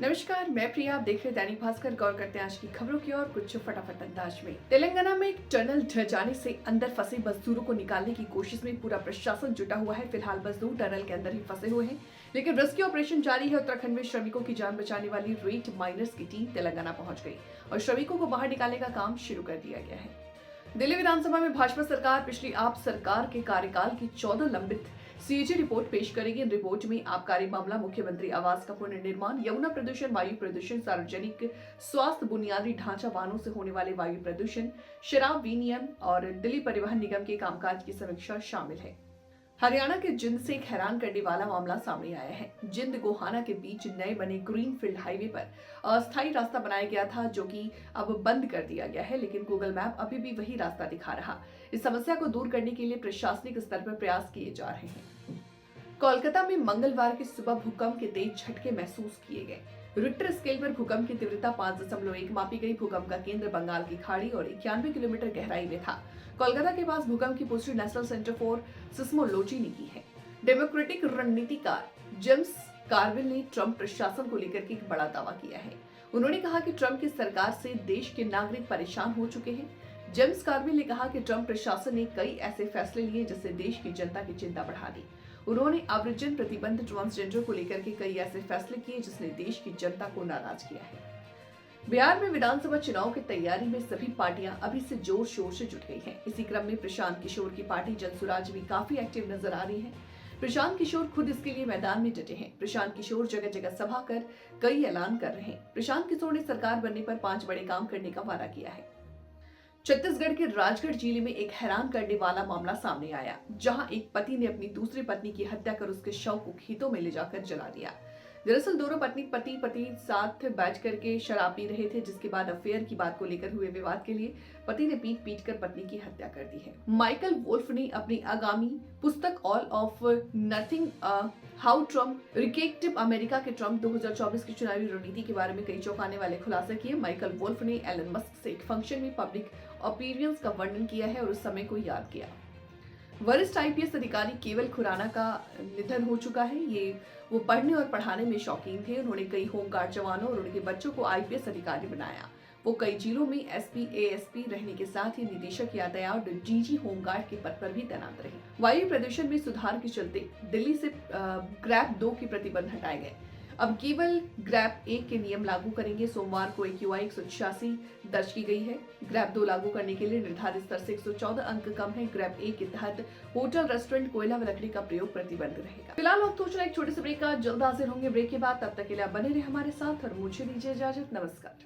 नमस्कार, मैं प्रिया। आप देख रहे दैनिक भास्कर। गौर करते हैं आज की खबरों की ओर कुछ फटाफट अंदाज में। तेलंगाना में एक टनल ढह जाने से अंदर फंसे मजदूरों को निकालने की कोशिश में पूरा प्रशासन जुटा हुआ है। फिलहाल मजदूर टनल के अंदर ही फंसे हुए हैं, लेकिन रेस्क्यू ऑपरेशन जारी है। उत्तराखंड में श्रमिकों की जान बचाने वाली रेट माइनर्स की टीम तेलंगाना पहुंच गई और श्रमिकों को बाहर निकालने का काम शुरू कर दिया गया है। दिल्ली विधानसभा में भाजपा सरकार पिछली आप सरकार के कार्यकाल की 14 लंबित सीएजी रिपोर्ट पेश करेगी। इन रिपोर्ट में आबकारी मामला, मुख्यमंत्री आवास का पुनर्निर्माण, यमुना प्रदूषण, वायु प्रदूषण, सार्वजनिक स्वास्थ्य, बुनियादी ढांचा, वाहनों से होने वाले वायु प्रदूषण, शराब विनियम और दिल्ली परिवहन निगम के कामकाज की समीक्षा शामिल है। हरियाणा के जिंद से एक हैरान करने वाला मामला सामने आया है। जिंद गोहाना के बीच नए बने ग्रीनफील्ड हाईवे पर अस्थायी रास्ता बनाया गया था, जो कि अब बंद कर दिया गया है, लेकिन गूगल मैप अभी भी वही रास्ता दिखा रहा। इस समस्या को दूर करने के लिए प्रशासनिक स्तर पर प्रयास किए जा रहे हैं। कोलकाता में मंगलवार की सुबह भूकंप के तेज झटके महसूस किए गए। रिक्टर स्केल पर भूकंप की तीव्रता 5.1 मापी गई। भूकंप का केंद्र बंगाल की खाड़ी और 91 किलोमीटर गहराई में था। कोलकाता के पास भूकंप की पुष्टि नेशनल सेंटर फॉर सिस्मोलॉजी ने की है। डेमोक्रेटिक रणनीतिकार जेम्स कार्विल ने ट्रंप प्रशासन को लेकर के एक बड़ा दावा किया है। उन्होंने कहा कि ट्रंप की सरकार से देश के नागरिक परेशान हो चुके हैं। जेम्स कार्विल ने कहा कि ट्रंप प्रशासन ने कई ऐसे फैसले लिए जिससे देश की जनता की चिंता बढ़ा दी। उन्होंने आव्रजन प्रतिबंध, ट्रांसजेंडर को लेकर के कई ऐसे फैसले किए जिसने देश की जनता को नाराज किया है। बिहार में विधानसभा चुनाव की तैयारी में सभी पार्टियां अभी से जोर शोर से जुट गई हैं। इसी क्रम में प्रशांत किशोर की पार्टी जनसुराज भी काफी एक्टिव नजर आ रही है। प्रशांत किशोर खुद इसके लिए मैदान में डटे हैं। प्रशांत किशोर जगह जगह सभा कर कई ऐलान कर रहे हैं। प्रशांत किशोर ने सरकार बनने पर 5 बड़े काम करने का वादा किया है। छत्तीसगढ़ के राजगढ़ जिले में एक हैरान करने वाला मामला सामने आया, जहां एक पति ने अपनी दूसरी पत्नी की हत्या कर उसके शव को खेतों में ले जाकर जला दिया। दरअसल दोनों पति साथ बैठ करके शराब पी रहे थे, जिसके बाद अफेयर की बात को लेकर हुए विवाद के लिए पति ने पीट कर पत्नी की हत्या कर दी है। माइकल वोल्फ ने अपनी आगामी पुस्तक all of nothing how Trump रिकेक्टिव अमेरिका के ट्रम्प 2024 की चुनावी रणनीति के बारे में कई चौंकाने वाले खुलासे किए। माइकल वोल्फ ने एलन मस्क से एक फंक्शन में पब्लिक अपीयरेंस का वर्णन किया है और उस समय को याद किया। वरिष्ठ आईपीएस अधिकारी केवल खुराना का निधन हो चुका है। वो पढ़ने और पढ़ाने में शौकीन थे। उन्होंने कई होमगार्ड जवानों और उनके बच्चों को आईपीएस अधिकारी बनाया। वो कई जिलों में एसपी, एएसपी रहने के साथ ही निदेशक यातायात और डीजी होमगार्ड के पद पर भी तैनात रहे। वायु प्रदूषण में सुधार के चलते दिल्ली से ग्रैब 2 के प्रतिबंध हटाए गए। अब केवल ग्रैब 1 के नियम लागू करेंगे। सोमवार को AQI 186 दर्ज की गई है। ग्रैब 2 लागू करने के लिए निर्धारित स्तर से 114 अंक कम है। ग्रैब 1 के तहत होटल, रेस्टोरेंट, कोयला व लकड़ी का प्रयोग प्रतिबंध रहेगा। फिलहाल वक्त हो चला एक छोटे से ब्रेक का। जल्द हाजिर होंगे ब्रेक के बाद। तब तक के लिए आप बने रहे हमारे साथ और मुझे दीजिए इजाजत। नमस्कार।